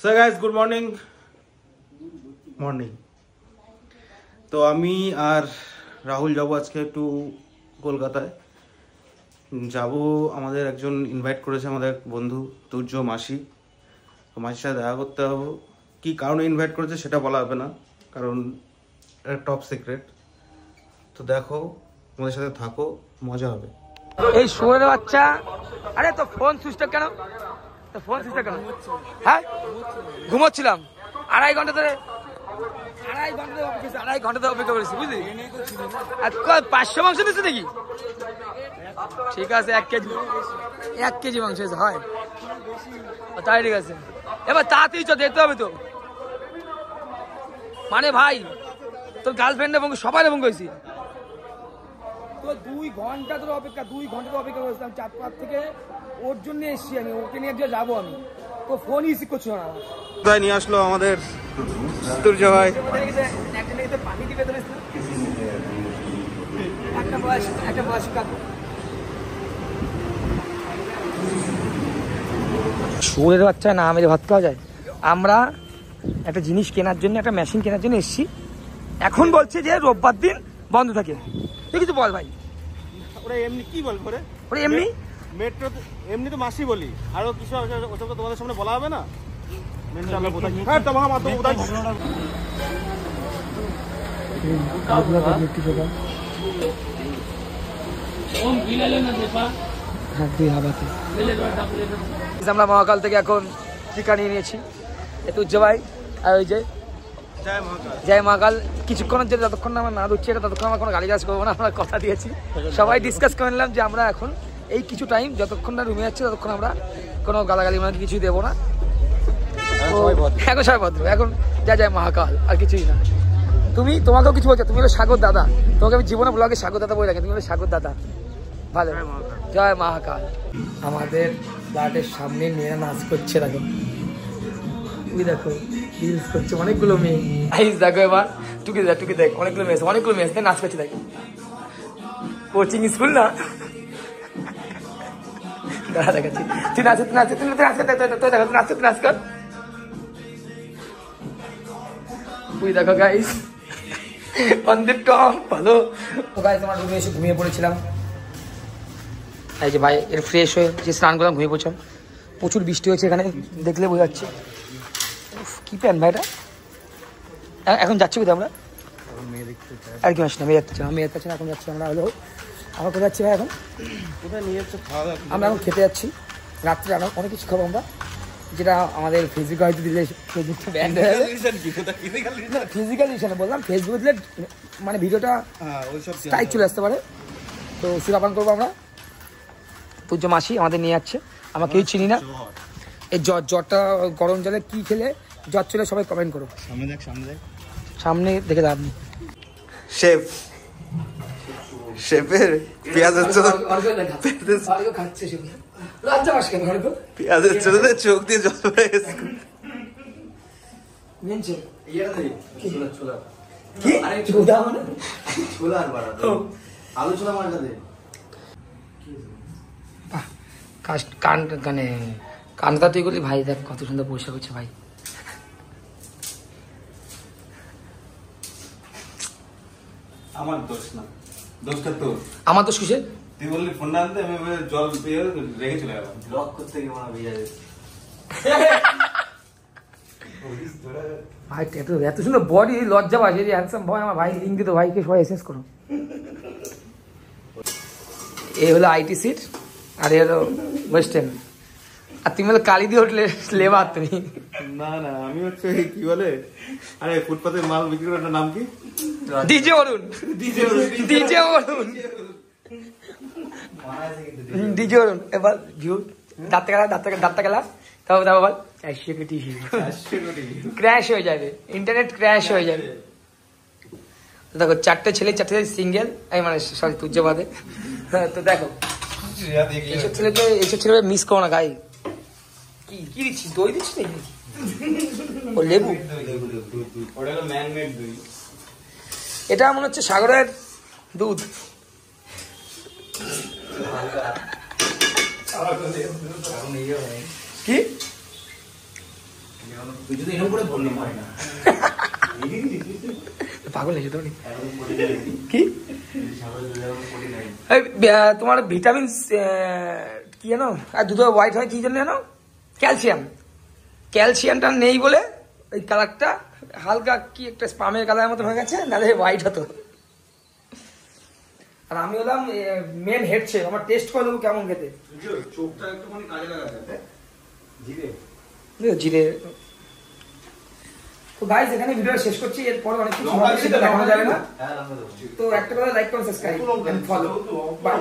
So guys good morning তো আমি আর রাহুল যাব আজকে একটু কলকাতায় যাব। আমাদের একজন ইনভাইট করেছে, আমাদের বন্ধু তুর্য মাসি। তো মাসির সাথে দেখা করতে হবে। কি কারণে ইনভাইট করেছে সেটা বলা হবে না, কারণ এটা টপ সিক্রেট। তো দেখো, আমাদের সাথে থাকো, মজা হবে। এই শুয়োরের বাচ্চা, আরে তো ফোন সুইচ অফ কেন? তো ফোন সুইচ অফ কেন? হ্যাঁ, ঘুমোচ্ছিলাম। আড়াই ঘন্টা ধরে অপেক্ষা করেছি, বুঝলি? 500 মাংস দিচ্ছে নাকি? ঠিক আছে, 1 কেজি মাংস হয়, তাই ঠিক আছে। এবার তাড়াতাড়ি চ, দেখতে হবে তো। মানে ভাই, তোর গার্লফ্রেন্ড এবং সবাই এবং করেছি তো 2 ঘন্টা ধরে অপেক্ষা, 2 ঘন্টা ধরে অপেক্ষা করেছিলাম। চাঁদপাড় থেকে ওর জন্য এসছি আমি, ওকে নিয়ে একজন যাবো আমি, তো ফোনই রিসিভ করছিল না। তাই নিয়ে আসলো আমাদের তুর্য ভাই। শুয়োরের বাচ্চা না মেরে ভাত খাওয়া যায়। আমরা একটা জিনিস কেনার জন্য, একটা মেশিন কেনার জন্য এসছি। এখন বলছে যে রোববার দিন বন্ধ থাকে। তুই কিছু বল ভাই। ওরা এমনি কি বলবো রে? ওরা এমনি মেট্রো এমনি তো মাসি বলি, আরো কিছু ওসব তোমাদের সামনে বলা হবে না। হ্যাঁ তোমার মাত্র কোথায় আমরা মহাকাল থেকে এখন টিকা নিয়ে নিয়েছি। তুর্য ভাই আর ওই যে জয় মহাকাল। কিছুক্ষণের জন্য, যতক্ষণ না আমরা না দুচ্ছি এটা, ততক্ষণ আমরা কোনো গালি গাছ করবো না। আমরা কথা দিয়েছি, সবাই ডিসকাস করে নিলাম যে আমরা এখন এই কিছু টাইম যতক্ষণ না রুমে যাচ্ছি ততক্ষণ আমরা কোনো গালাগালি মানে কিছুই দেবো না। এখন সবাই ভদ্র, এখন জয় মহাকাল, আর কিছুই না। তোমাকেও কিছু বলছো, তুমি হলো সাগর দাদা। তোমাকে আমি জীবনে ব্লগে সাগর দাদা বলে রাখি, তুমি হলো সাগর দাদা। ভালো, জয় মহাকাল। আমাদের ফ্ল্যাটের সামনে মেয়েরা নাচ করছে, দেখো দেখো, রিলস করছে অনেকগুলো মেয়ে। আইস দেখো, এবার টুকি দেখ অনেকগুলো মেয়ে নাচ করছে। দেখ, কোচিং স্কুল না, দাঁড়া দেখাচ্ছি। তুই নাচ কর। তুই দেখো গাইস, অন দ্য টপ। ভালো গাইস, আমার রুমে এসে ঘুমিয়ে পড়েছিলাম। এই যে ভাই এর ফ্রেশ হয়ে যে স্নান করলাম, ঘুমিয়ে পড়ছিলাম। প্রচুর বৃষ্টি হয়েছে এখানে, দেখলে বোঝা যাচ্ছে। কি প্যান ভাই এটা? এখন যাচ্ছি কোথায় আমরা? আর কি আসছি না, মেয়ে যাচ্ছি না, এখন যাচ্ছি আমরা। হলো আমরা কোথায় যাচ্ছি ভাই? এখন কোথায় নিয়ে যাচ্ছে? আমরা এখন খেতে যাচ্ছি। রাত্রে আরো অনেক কিছু খাবো আমরা, যেটা আমাদের ফেসবুকে হয়তো দিলে ফেসবুকটা ব্যান্ড হয়ে যাবে। ফিজিক্যাল ইস্যু না, বললাম ফেসবুকে দিলে মানে ভিডিওটা স্ট্রাইক চলে আসতে পারে। তো সুরাপান করবো আমরা। তুর্য মাসি আমাদের নিয়ে যাচ্ছে, আমরা কেউ চিনি না। এই জ্বরটা গরম জলে কি খেলে জ্বর চলে, সবাই কমেন্ট করো। সামনে দেখে লাভ নেই। শেফের পেঁয়াজের চোখ দিয়ে জল পড়ে গেছে। কানটা তুই করলি ভাই, দেখ কত সুন্দর পোশাক হচ্ছে ভাই। আমার দোষ না, দোষটা তোর। আমার দোষ কিসের? তুই বললি ফোন না আনতে, আমি জল পেয়ে রেখে চলে গেলাম। ব্লক করতে গিয়ে মনে ভিজা গেছে ভাই। এত সুন্দর বডি, লজ্জা পাই। হ্যান্ডসাম ভাই, আমার ভাই লিঙ্ক দিত, ভাইকে সবাই এসএস করো। এই হলো আইটি সিট, আর এ হলো ওয়েস্টার্ন। আর তুমি হলো কালিদি হোটেলের লেবার। তুমি না আমি হচ্ছে কি বলে, আরে ফুটপাতে মাল বিক্রি করার নাম কি? ডিজে অরুণ। এবার ভিউ দাঁতটা গেলা, তাও বল 400 কোটি ক্র্যাশ হয়ে যাবে, ইন্টারনেট ক্র্যাশ হয়ে যাবে। দেখো 4টে ছেলে সিঙ্গেল, মানে সরি তুর্য বাদে। তো দেখো এইসব ছেলেকে মিস করো না গাই। কি দিচ্ছিস? দই দিচ্ছিস নাকি? ও লেবু। এটা মনে হচ্ছে সাগরের দুধ। কি তুই যদি এরকম করে বললি হয় না পাগল হয়েছে তুমি কি তোমার ভিটামিন কি জানো আর দুধ হোয়াইট হয় কি জন্য জানো ক্যালসিয়ামটা নেই বলে ওই কালারটা হালকা কি একটা স্পামের কালারের মতো হয়ে গেছে নাহলে হোয়াইট হতো আর আমি হলাম মেন হেড শেফ আমার টেস্ট করে দেবো কেমন খেতে চোখটা একটুখানি কাজে লাগাতে জিরে তো গাইস এখানে ভিডিও শেষ করছি এরপর অনেক কিছু দেখানো যাবে না তো একটা কথা লাইক করুন সাবস্ক্রাইব এন্ড ফলো বাই